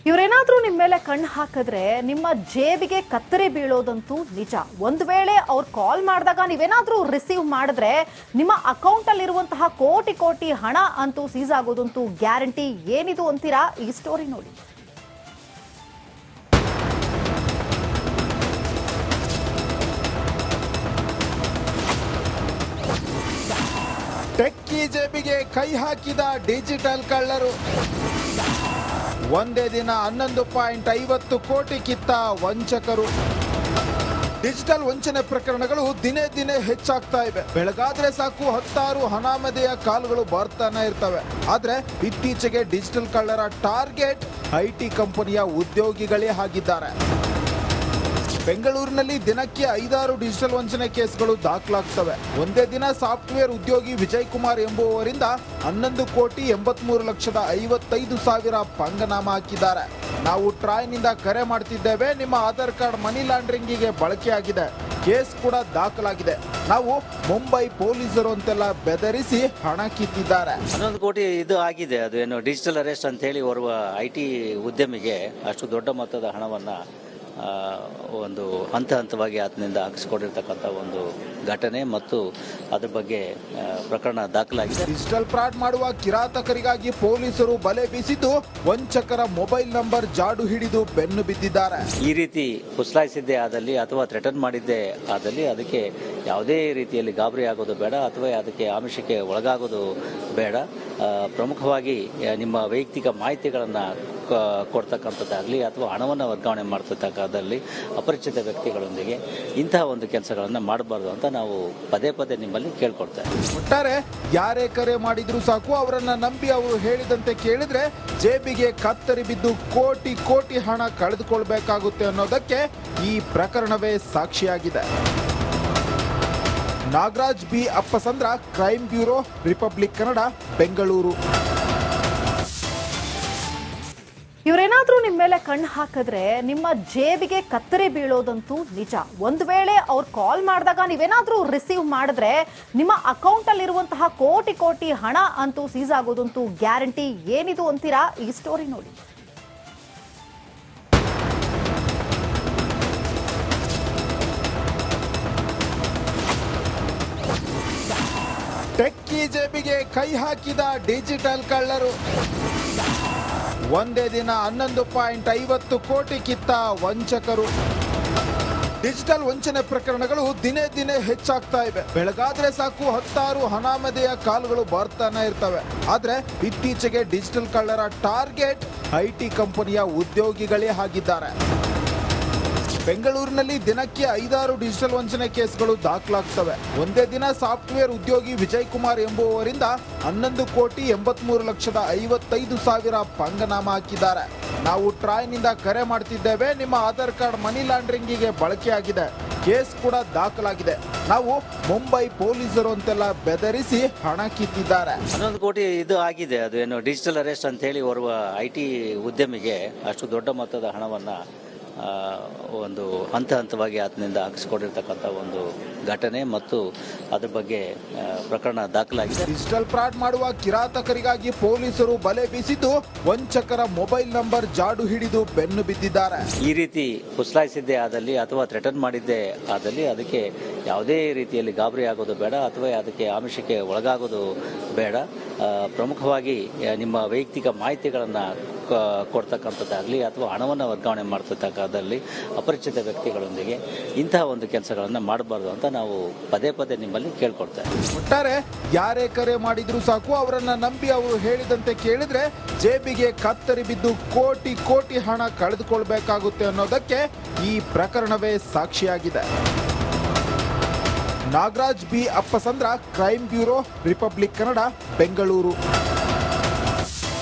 ಇವರೇನಾದ್ರೂ ನಿಮ್ಮ ಮೇಲೆ ಕಣ್ಣು ಹಾಕಿದ್ರೆ ನಿಮ್ಮ ಜೇಬಿಗೆ ಕತ್ತರಿ ಬೀಳೋದಂತೂ ನಿಜ. ಒಂದು ವೇಳೆ ಅವ್ರು ಕಾಲ್ ಮಾಡಿದಾಗ ನೀವೇನಾದ್ರೂ ರಿಸೀವ್ ಮಾಡಿದ್ರೆ ನಿಮ್ಮ ಅಕೌಂಟ್ ಅಲ್ಲಿರುವಂತಹ ಕೋಟಿ ಕೋಟಿ ಹಣ ಅಂತೂ ಸೀಸ್ ಆಗೋದಂತೂ ಗ್ಯಾರಂಟಿ. ಏನಿದು ಅಂತೀರಾ? ಈ ಸ್ಟೋರಿ ನೋಡಿ. ಟೆಕ್ಕಿ ಜೇಬಿಗೆ ಕೈ ಹಾಕಿದ ಡಿಜಿಟಲ್ ಕಳ್ಳರು. ಒಂದೇ ದಿನ 11.50 ಕೋಟಿ ಕಿತ್ತ ವಂಚಕರು. ಡಿಜಿಟಲ್ ವಂಚನೆ ಪ್ರಕರಣಗಳು ದಿನೇ ದಿನೇ ಹೆಚ್ಚಾಗ್ತಾ ಇವೆ. ಬೆಳಗಾದ್ರೆ ಸಾಕು 10 ಅನಾಮಧೇಯ ಕಾಲ್ಗಳು ಬರ್ತಾನೆ ಇರ್ತವೆ. ಆದ್ರೆ ಇತ್ತೀಚೆಗೆ ಡಿಜಿಟಲ್ ಕಳ್ಳರ ಟಾರ್ಗೆಟ್ ಐಟಿ ಕಂಪನಿಯ ಉದ್ಯೋಗಿಗಳೇ ಆಗಿದ್ದಾರೆ. ಬೆಂಗಳೂರಿನಲ್ಲಿ ದಿನಕ್ಕೆ 5-6 ಡಿಜಿಟಲ್ ವಂಚನೆ ಕೇಸ್ಗಳು ದಾಖಲಾಗ್ತವೆ. ಒಂದೇ ದಿನ ಸಾಫ್ಟ್ವೇರ್ ಉದ್ಯೋಗಿ ವಿಜಯ್ ಕುಮಾರ್ ಎಂಬುವವರಿಂದ 11,83,55,000 ಪಂಗನಾಮ ಹಾಕಿದ್ದಾರೆ. ನಾವು ಟ್ರಾಯ್ನಿಂದ ಕರೆ ಮಾಡ್ತಿದ್ದೇವೆ, ನಿಮ್ಮ ಆಧಾರ್ ಕಾರ್ಡ್ ಮನಿ ಲಾಂಡ್ರಿಂಗಿಗೆ ಬಳಕೆಯಾಗಿದೆ, ಕೇಸ್ ಕೂಡ ದಾಖಲಾಗಿದೆ, ನಾವು ಮುಂಬೈ ಪೊಲೀಸರು ಅಂತೆಲ್ಲ ಬೆದರಿಸಿ ಹಣ ಕಿತ್ತಿದ್ದಾರೆ. 11 ಕೋಟಿ ಇದು ಆಗಿದೆ. ಅದು ಏನು ಡಿಜಿಟಲ್ ಅರೆಸ್ಟ್ ಅಂತ ಹೇಳಿ ಓರ್ವ ಐಟಿ ಉದ್ಯಮಿಗೆ ಅಷ್ಟು ದೊಡ್ಡ ಮೊತ್ತದ ಹಣವನ್ನ ಒಂದು ಹಂತವಾಗಿ ಆತನಿಂದ ಹಾಕಿಸಿಕೊಂಡಿರ್ತಕ್ಕಂಥ ಒಂದು ಘಟನೆ ಮತ್ತು ಅದ್ರ ಬಗ್ಗೆ ಪ್ರಕರಣ ದಾಖಲಾಗಿದೆ. ಡಿಜಿಟಲ್ ಫ್ರಾಡ್ ಮಾಡುವ ಕಿರಾತಕರಿಗಾಗಿ ಪೊಲೀಸರು ಬಲೆ ಬೀಸಿದ್ದು ವಂಚಕರ ಮೊಬೈಲ್ ನಂಬರ್ ಜಾಡು ಹಿಡಿದು ಬೆನ್ನು ಬಿದ್ದಿದ್ದಾರೆ. ಈ ರೀತಿ ಪುಸ್ಲಾಯಿಸಿದ್ದೇ ಆದಲ್ಲಿ ಅಥವಾ ಥ್ರೆಟನ್ ಮಾಡಿದ್ದೇ ಆದಲ್ಲಿ ಅದಕ್ಕೆ ಯಾವುದೇ ರೀತಿಯಲ್ಲಿ ಗಾಬರಿ ಆಗೋದು ಬೇಡ ಅಥವಾ ಅದಕ್ಕೆ ಆಮಿಷಕ್ಕೆ ಒಳಗಾಗೋದು ಬೇಡ. ಪ್ರಮುಖವಾಗಿ ನಿಮ್ಮ ವೈಯಕ್ತಿಕ ಮಾಹಿತಿಗಳನ್ನು ಕೊಡ್ತಕ್ಕಂಥದ್ದಾಗಲಿ ಅಥವಾ ಹಣವನ್ನು ವರ್ಗಾವಣೆ ಮಾಡ್ತಕ್ಕಂಥದ್ದಲ್ಲಿ ಅಪರಿಚಿತ ವ್ಯಕ್ತಿಗಳೊಂದಿಗೆ ಇಂತಹ ಒಂದು ಕೆಲಸಗಳನ್ನು ಮಾಡಬಾರ್ದು ಅಂತ ನಾವು ಪದೇ ಪದೇ ನಿಮ್ಮಲ್ಲಿ ಕೇಳ್ಕೊಡ್ತೇವೆ. ಒಟ್ಟಾರೆ ಯಾರೇ ಕರೆ ಮಾಡಿದ್ರು ಸಾಕು ಅವರನ್ನ ನಂಬಿ ಅವರು ಹೇಳಿದಂತೆ ಕೇಳಿದ್ರೆ ಜೇಬಿಗೆ ಕತ್ತರಿ ಬಿದ್ದು ಕೋಟಿ ಕೋಟಿ ಹಣ ಕಳೆದುಕೊಳ್ಬೇಕಾಗುತ್ತೆ ಅನ್ನೋದಕ್ಕೆ ಈ ಪ್ರಕರಣವೇ ಸಾಕ್ಷಿಯಾಗಿದೆ. Nagaraj B Appasandra, crime bureau, Republic Kannada, Bengaluru. ಇವರೇನಾದ್ರೂ ನಿಮ್ಮ ಮೇಲೆ ಕಣ್ಣು ಹಾಕಿದ್ರೆ ನಿಮ್ಮ ಜೇಬಿಗೆ ಕತ್ತರಿ ಬೀಳೋದಂತೂ ನಿಜ. ಒಂದು ವೇಳೆ ಅವ್ರು ಕಾಲ್ ಮಾಡಿದಾಗ ನೀವೇನಾದ್ರೂ ರಿಸೀವ್ ಮಾಡಿದ್ರೆ ನಿಮ್ಮ ಅಕೌಂಟ್ ಅಲ್ಲಿರುವಂತಹ ಕೋಟಿ ಕೋಟಿ ಹಣ ಅಂತೂ ಸೀಸ್ ಆಗೋದಂತೂ ಗ್ಯಾರಂಟಿ. ಏನಿದು ಅಂತೀರಾ? ಈ ಸ್ಟೋರಿ ನೋಡಿ. ಟೆಕ್ಕಿ ಜೇಬಿಗೆ ಕೈ ಹಾಕಿದ ಡಿಜಿಟಲ್ ಕಳ್ಳರು. ಒಂದೇ ದಿನ 11.50 ಕೋಟಿ ಕಿತ್ತ ವಂಚಕರು. ಡಿಜಿಟಲ್ ವಂಚನೆ ಪ್ರಕರಣಗಳು ದಿನೇ ದಿನೇ ಹೆಚ್ಚಾಗ್ತಾ ಇವೆ. ಬೆಳಗಾದ್ರೆ ಸಾಕು 10 ಅನಾಮಧೇಯ ಕಾಲ್ಗಳು ಬರ್ತಾನೆ ಇರ್ತವೆ. ಆದ್ರೆ ಇತ್ತೀಚೆಗೆ ಡಿಜಿಟಲ್ ಕಳ್ಳರ ಟಾರ್ಗೆಟ್ ಐಟಿ ಕಂಪನಿಯ ಉದ್ಯೋಗಿಗಳೇ ಆಗಿದ್ದಾರೆ. ಬೆಂಗಳೂರಿನಲ್ಲಿ ದಿನಕ್ಕೆ 5-6 ಡಿಜಿಟಲ್ ವಂಚನೆ ಕೇಸ್ಗಳು ದಾಖಲಾಗ್ತವೆ. ಒಂದೇ ದಿನ ಸಾಫ್ಟ್ವೇರ್ ಉದ್ಯೋಗಿ ವಿಜಯ್ ಕುಮಾರ್ ಎಂಬುವವರಿಂದ 11,83,55,000 ಪಂಗನಾಮ ಹಾಕಿದ್ದಾರೆ. ನಾವು ಟ್ರಾಯ್ನಿಂದ ಕರೆ ಮಾಡ್ತಿದ್ದೇವೆ, ನಿಮ್ಮ ಆಧಾರ್ ಕಾರ್ಡ್ ಮನಿ ಲಾಂಡ್ರಿಂಗಿಗೆ ಬಳಕೆಯಾಗಿದೆ, ಕೇಸ್ ಕೂಡ ದಾಖಲಾಗಿದೆ, ನಾವು ಮುಂಬೈ ಪೊಲೀಸರು ಅಂತೆಲ್ಲ ಬೆದರಿಸಿ ಹಣ ಕಿತ್ತಿದ್ದಾರೆ. 11 ಕೋಟಿ ಇದು ಆಗಿದೆ. ಅದು ಏನು ಡಿಜಿಟಲ್ ಅರೆಸ್ಟ್ ಅಂತ ಹೇಳಿ ಓರ್ವ ಐಟಿ ಉದ್ಯಮಿಗೆ ಅಷ್ಟು ದೊಡ್ಡ ಮೊತ್ತದ ಹಣವನ್ನ ಒಂದು ಹಂತವಾಗಿ ಆತನಿಂದ ಹಾಕಿಸಿಕೊಂಡಿರ್ತಕ್ಕಂಥ ಒಂದು ಘಟನೆ ಮತ್ತು ಅದ್ರ ಬಗ್ಗೆ ಪ್ರಕರಣ ದಾಖಲಾಗಿದೆ. ಡಿಜಿಟಲ್ ಫ್ರಾಡ್ ಮಾಡುವ ಕಿರಾತಕರಿಗಾಗಿ ಪೊಲೀಸರು ಬಲೆ ಬೀಸಿದ್ದು ವಂಚಕರ ಮೊಬೈಲ್ ನಂಬರ್ ಜಾಡು ಹಿಡಿದು ಬೆನ್ನು ಬಿದ್ದಿದ್ದಾರೆ. ಈ ರೀತಿ ಪುಸ್ಲಾಯಿಸಿದ್ದೇ ಆದಲ್ಲಿ ಅಥವಾ ಥ್ರೆಟನ್ ಮಾಡಿದ್ದೇ ಆದಲ್ಲಿ ಅದಕ್ಕೆ ಯಾವುದೇ ರೀತಿಯಲ್ಲಿ ಗಾಬರಿ ಆಗೋದು ಬೇಡ ಅಥವಾ ಅದಕ್ಕೆ ಆಮಿಷಕ್ಕೆ ಒಳಗಾಗೋದು ಬೇಡ. ಪ್ರಮುಖವಾಗಿ ನಿಮ್ಮ ವೈಯಕ್ತಿಕ ಮಾಹಿತಿಗಳನ್ನು ಕೊಡ್ತಕ್ಕಂಥದ್ದಾಗಲಿ ಅಥವಾ ಹಣವನ್ನು ವರ್ಗಾವಣೆ ಮಾಡ್ತಕ್ಕಂಥದ್ದಲ್ಲಿ ಅಪರಿಚಿತ ವ್ಯಕ್ತಿಗಳೊಂದಿಗೆ ಇಂತಹ ಒಂದು ಕೆಲಸಗಳನ್ನು ಮಾಡಬಾರ್ದು ಅಂತ ನಾವು ಪದೇ ಪದೇ ನಿಮ್ಮಲ್ಲಿ ಕೇಳ್ಕೊಡ್ತೇವೆ. ಒಟ್ಟಾರೆ ಯಾರೇ ಕರೆ ಮಾಡಿದ್ರು ಸಾಕು ಅವರನ್ನ ನಂಬಿ ಅವರು ಹೇಳಿದಂತೆ ಕೇಳಿದ್ರೆ ಜೇಬಿಗೆ ಕತ್ತರಿ ಬಿದ್ದು ಕೋಟಿ ಕೋಟಿ ಹಣ ಕಳೆದುಕೊಳ್ಬೇಕಾಗುತ್ತೆ ಅನ್ನೋದಕ್ಕೆ ಈ ಪ್ರಕರಣವೇ ಸಾಕ್ಷಿಯಾಗಿದೆ. Nagaraj B Appasandra, crime bureau, Republic Kannada, Bengaluru.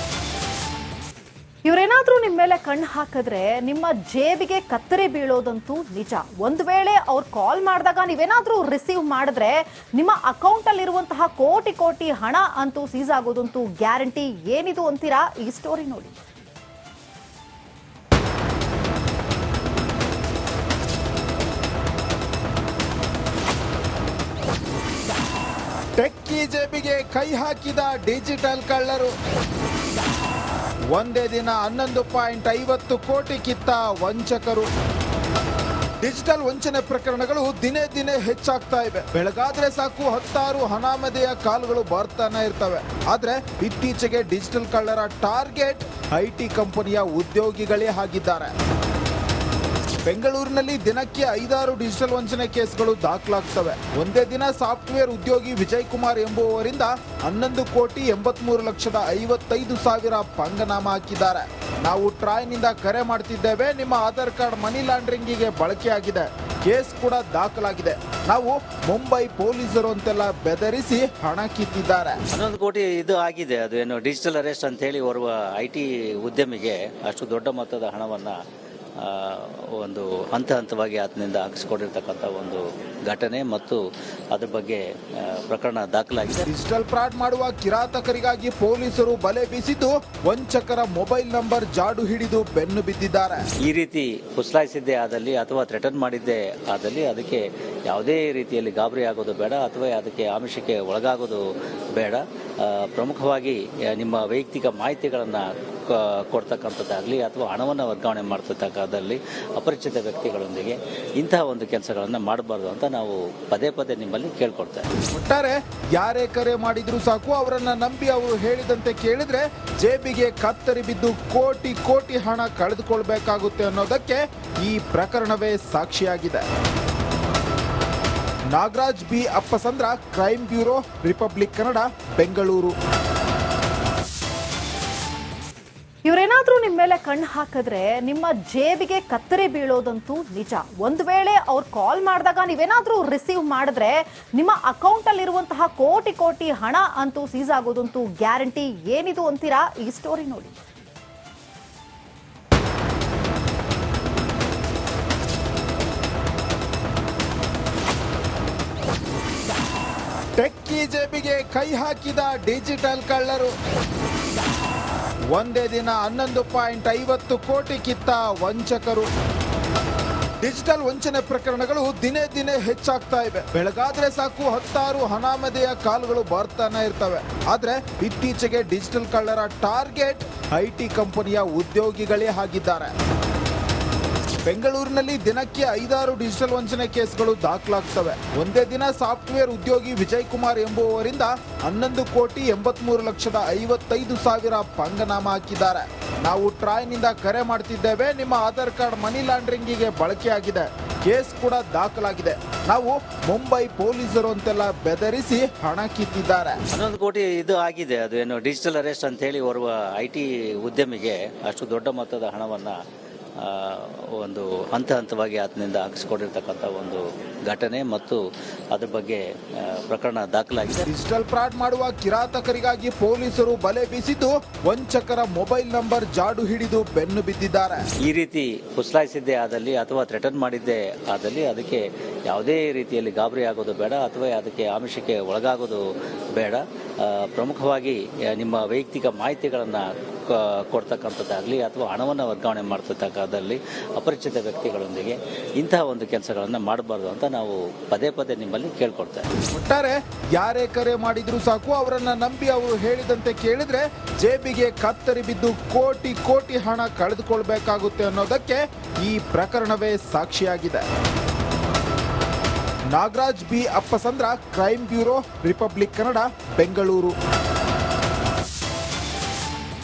ಇವರೇನಾದ್ರೂ ನಿಮ್ಮ ಮೇಲೆ ಕಣ್ಣು ಹಾಕಿದ್ರೆ ನಿಮ್ಮ ಜೇಬಿಗೆ ಕತ್ತರಿ ಬೀಳೋದಂತೂ ನಿಜ. ಒಂದು ವೇಳೆ ಅವ್ರು ಕಾಲ್ ಮಾಡಿದಾಗ ನೀವೇನಾದ್ರೂ ರಿಸೀವ್ ಮಾಡಿದ್ರೆ ನಿಮ್ಮ ಅಕೌಂಟ್ ಅಲ್ಲಿರುವಂತಹ ಕೋಟಿ ಕೋಟಿ ಹಣ ಅಂತೂ ಸೀಸ್ ಆಗೋದಂತೂ ಗ್ಯಾರಂಟಿ. ಏನಿದು ಅಂತೀರಾ? ಈ ಸ್ಟೋರಿ ನೋಡಿ. ಟೆಕ್ಕಿ ಜೇಬಿಗೆ ಕೈ ಹಾಕಿದ ಡಿಜಿಟಲ್ ಕಳ್ಳರು. ಒಂದೇ ದಿನ 11.50 ಕೋಟಿ ಕಿತ್ತ ವಂಚಕರು. ಡಿಜಿಟಲ್ ವಂಚನೆ ಪ್ರಕರಣಗಳು ದಿನೇ ದಿನೇ ಹೆಚ್ಚಾಗ್ತಾ ಇವೆ. ಬೆಳಗಾದ್ರೆ ಸಾಕು ಹತ್ತಾರು ಹಣಾಮದೆಯ ಕಾಲುಗಳು ಬರ್ತಾನೆ ಇರ್ತವೆ. ಆದ್ರೆ ಇತ್ತೀಚೆಗೆ ಡಿಜಿಟಲ್ ಕಳ್ಳರ ಟಾರ್ಗೆಟ್ ಐಟಿ ಕಂಪನಿಯ ಉದ್ಯೋಗಿಗಳೇ ಆಗಿದ್ದಾರೆ. ಬೆಂಗಳೂರಿನಲ್ಲಿ ದಿನಕ್ಕೆ 5-6 ಡಿಜಿಟಲ್ ವಂಚನೆ ಕೇಸ್ಗಳು ದಾಖಲಾಗ್ತವೆ. ಒಂದೇ ದಿನ ಸಾಫ್ಟ್ವೇರ್ ಉದ್ಯೋಗಿ ವಿಜಯ್ ಕುಮಾರ್ ಎಂಬುವವರಿಂದ 11,83,55,000 ಪಂಗನಾಮ ಹಾಕಿದ್ದಾರೆ. ನಾವು ಟ್ರಾಯ್ನಿಂದ ಕರೆ ಮಾಡ್ತಿದ್ದೇವೆ, ನಿಮ್ಮ ಆಧಾರ್ ಕಾರ್ಡ್ ಮನಿ ಲಾಂಡ್ರಿಂಗಿಗೆ ಬಳಕೆಯಾಗಿದೆ, ಕೇಸ್ ಕೂಡ ದಾಖಲಾಗಿದೆ, ನಾವು ಮುಂಬೈ ಪೊಲೀಸರು ಅಂತೆಲ್ಲ ಬೆದರಿಸಿ ಹಣ ಕಿತ್ತಿದ್ದಾರೆ. 11 ಕೋಟಿ ಇದು ಆಗಿದೆ. ಅದು ಏನು ಡಿಜಿಟಲ್ ಅರೆಸ್ಟ್ ಅಂತ ಹೇಳಿ ಓರ್ವ ಐಟಿ ಉದ್ಯಮಿಗೆ ಅಷ್ಟು ದೊಡ್ಡ ಮೊತ್ತದ ಹಣವನ್ನ ಒಂದು ಹಂತವಾಗಿ ಆತನಿಂದ ಹಾಕಿಸಿಕೊಂಡಿರ್ತಕ್ಕಂಥ ಒಂದು ಘಟನೆ ಮತ್ತು ಅದ್ರ ಬಗ್ಗೆ ಪ್ರಕರಣ ದಾಖಲಾಗಿದೆ. ಡಿಜಿಟಲ್ ಫ್ರಾಡ್ ಮಾಡುವ ಕಿರಾತಕರಿಗಾಗಿ ಪೊಲೀಸರು ಬಲೆ ಬೀಸಿದ್ದು ವಂಚಕರ ಮೊಬೈಲ್ ನಂಬರ್ ಜಾಡು ಹಿಡಿದು ಬೆನ್ನು ಬಿದ್ದಿದ್ದಾರೆ. ಈ ರೀತಿ ಪುಸ್ಲಾಯಿಸಿದ್ದೇ ಆದಲ್ಲಿ ಅಥವಾ ಥ್ರೆಟನ್ ಮಾಡಿದ್ದೇ ಆದಲ್ಲಿ ಅದಕ್ಕೆ ಯಾವುದೇ ರೀತಿಯಲ್ಲಿ ಗಾಬರಿ ಆಗೋದು ಬೇಡ ಅಥವಾ ಅದಕ್ಕೆ ಆಮಿಷಕ್ಕೆ ಒಳಗಾಗೋದು ಬೇಡ. ಪ್ರಮುಖವಾಗಿ ನಿಮ್ಮ ವೈಯಕ್ತಿಕ ಮಾಹಿತಿಗಳನ್ನು ಕೊಡ್ತಕ್ಕಂಥದ್ದಾಗಲಿ ಅಥವಾ ಹಣವನ್ನು ವರ್ಗಾವಣೆ ಮಾಡ್ತಕ್ಕಂಥದ್ದಲ್ಲಿ ಅಪರಿಚಿತ ವ್ಯಕ್ತಿಗಳೊಂದಿಗೆ ಇಂತಹ ಒಂದು ಕೆಲಸಗಳನ್ನು ಮಾಡಬಾರ್ದು ಅಂತ ನಾವು ಪದೇ ಪದೇ ನಿಮ್ಮಲ್ಲಿ ಕೇಳ್ಕೊಡ್ತೇವೆ. ಒಟ್ಟಾರೆ ಯಾರೇ ಕರೆ ಮಾಡಿದ್ರು ಸಾಕು ಅವರನ್ನ ನಂಬಿ ಅವರು ಹೇಳಿದಂತೆ ಕೇಳಿದ್ರೆ ಜೇಬಿಗೆ ಕತ್ತರಿ ಬಿದ್ದು ಕೋಟಿ ಕೋಟಿ ಹಣ ಕಳೆದುಕೊಳ್ಬೇಕಾಗುತ್ತೆ ಅನ್ನೋದಕ್ಕೆ ಈ ಪ್ರಕರಣವೇ ಸಾಕ್ಷಿಯಾಗಿದೆ. Nagaraj B Appasandra, crime bureau, Republic Kannada, Bengaluru. ಇವರೇನಾದ್ರೂ ನಿಮ್ಮ ಮೇಲೆ ಕಣ್ಣು ಹಾಕಿದ್ರೆ ನಿಮ್ಮ ಜೇಬಿಗೆ ಕತ್ತರಿ ಬೀಳೋದಂತೂ ನಿಜ. ಒಂದು ವೇಳೆ ಅವ್ರು ಕಾಲ್ ಮಾಡಿದಾಗ ನೀವೇನಾದ್ರೂ ರಿಸೀವ್ ಮಾಡಿದ್ರೆ ನಿಮ್ಮ ಅಕೌಂಟ್ ಅಲ್ಲಿರುವಂತಹ ಕೋಟಿ ಕೋಟಿ ಹಣ ಅಂತೂ ಸೀಸ್ ಆಗೋದಂತೂ ಗ್ಯಾರಂಟಿ. ಏನಿದು ಅಂತೀರಾ? ಈ ಸ್ಟೋರಿ ನೋಡಿ. ಟೆಕ್ಕಿ ಜೇಬಿಗೆ ಕೈ ಹಾಕಿದ ಡಿಜಿಟಲ್ ಕಳ್ಳರು. ಒಂದೇ ದಿನ 11.50 ಕೋಟಿ ಕಿತ್ತ ವಂಚಕರು. ಡಿಜಿಟಲ್ ವಂಚನೆ ಪ್ರಕರಣಗಳು ದಿನೇ ದಿನೇ ಹೆಚ್ಚಾಗ್ತಾ ಇವೆ. ಬೆಳಗಾದ್ರೆ ಸಾಕು ಹತ್ತಾರು ಹಣಾಮದೆಯ ಕಾಲುಗಳು ಬರ್ತಾನೆ ಇರ್ತವೆ. ಆದ್ರೆ ಇತ್ತೀಚೆಗೆ ಡಿಜಿಟಲ್ ಕಳ್ಳರ ಟಾರ್ಗೆಟ್ ಐಟಿ ಕಂಪನಿಯ ಉದ್ಯೋಗಿಗಳೇ ಆಗಿದ್ದಾರೆ. ಬೆಂಗಳೂರಿನಲ್ಲಿ ದಿನಕ್ಕೆ 5-6 ಡಿಜಿಟಲ್ ವಂಚನೆ ಕೇಸ್ಗಳು ದಾಖಲಾಗ್ತವೆ. ಒಂದೇ ದಿನ ಸಾಫ್ಟ್ವೇರ್ ಉದ್ಯೋಗಿ ವಿಜಯ್ ಕುಮಾರ್ ಎಂಬುವವರಿಂದ 11,83,55,000 ಪಂಗನಾಮ ಹಾಕಿದ್ದಾರೆ. ನಾವು ಟ್ರಾಯ್ನಿಂದ ಕರೆ ಮಾಡ್ತಿದ್ದೇವೆ, ನಿಮ್ಮ ಆಧಾರ್ ಕಾರ್ಡ್ ಮನಿ ಲಾಂಡ್ರಿಂಗಿಗೆ ಬಳಕೆಯಾಗಿದೆ, ಕೇಸ್ ಕೂಡ ದಾಖಲಾಗಿದೆ, ನಾವು ಮುಂಬೈ ಪೊಲೀಸರು ಅಂತೆಲ್ಲ ಬೆದರಿಸಿ ಹಣ ಕಿತ್ತಿದ್ದಾರೆ. 11 ಕೋಟಿ ಇದು ಆಗಿದೆ. ಅದು ಏನು ಡಿಜಿಟಲ್ ಅರೆಸ್ಟ್ ಅಂತ ಹೇಳಿ ಓರ್ವ ಐಟಿ ಉದ್ಯಮಿಗೆ ಅಷ್ಟು ದೊಡ್ಡ ಮೊತ್ತದ ಹಣವನ್ನ ಒಂದು ಹಂತವಾಗಿ ಆತನಿಂದ ಹಾಕಿಸಿಕೊಂಡಿರ್ತಕ್ಕಂಥ ಒಂದು ಘಟನೆ ಮತ್ತು ಅದ್ರ ಬಗ್ಗೆ ಪ್ರಕರಣ ದಾಖಲಾಗಿದೆ. ಡಿಜಿಟಲ್ ಫ್ರಾಡ್ ಮಾಡುವ ಕಿರಾತಕರಿಗಾಗಿ ಪೊಲೀಸರು ಬಲೆ ಬೀಸಿದ್ದು ವಂಚಕರ ಮೊಬೈಲ್ ನಂಬರ್ ಜಾಡು ಹಿಡಿದು ಬೆನ್ನು ಬಿದ್ದಿದ್ದಾರೆ. ಈ ರೀತಿ ಪುಸ್ಲಾಯಿಸಿದ್ದೇ ಆದಲ್ಲಿ ಅಥವಾ ಥ್ರೆಟನ್ ಮಾಡಿದ್ದೇ ಆದಲ್ಲಿ ಅದಕ್ಕೆ ಯಾವುದೇ ರೀತಿಯಲ್ಲಿ ಗಾಬರಿ ಆಗೋದು ಬೇಡ ಅಥವಾ ಅದಕ್ಕೆ ಆಮಿಷಕ್ಕೆ ಒಳಗಾಗೋದು ಬೇಡ. ಪ್ರಮುಖವಾಗಿ ನಿಮ್ಮ ವೈಯಕ್ತಿಕ ಮಾಹಿತಿಗಳನ್ನು ಕೊಡ್ತಕ್ಕಂಥದ್ದಾಗಲಿ ಅಥವಾ ಹಣವನ್ನು ವರ್ಗಾವಣೆ ಮಾಡ್ತಕ್ಕಂಥದ್ದಲ್ಲಿ ಅಪರಿಚಿತ ವ್ಯಕ್ತಿಗಳೊಂದಿಗೆ ಇಂತಹ ಒಂದು ಕೆಲಸಗಳನ್ನು ಮಾಡಬಾರ್ದು ಅಂತ ನಾವು ಪದೇ ಪದೇ ನಿಮ್ಮಲ್ಲಿ ಕೇಳ್ಕೊಡ್ತೇವೆ. ಒಟ್ಟಾರೆ ಯಾರೇ ಕರೆ ಮಾಡಿದ್ರು ಸಾಕು ಅವರನ್ನ ನಂಬಿ ಅವರು ಹೇಳಿದಂತೆ ಕೇಳಿದ್ರೆ ಜೇಬಿಗೆ ಕತ್ತರಿ ಬಿದ್ದು ಕೋಟಿ ಕೋಟಿ ಹಣ ಕಳೆದುಕೊಳ್ಬೇಕಾಗುತ್ತೆ ಅನ್ನೋದಕ್ಕೆ ಈ ಪ್ರಕರಣವೇ ಸಾಕ್ಷಿಯಾಗಿದೆ. Nagaraj B Appasandra, crime bureau, Republic Kannada, Bengaluru.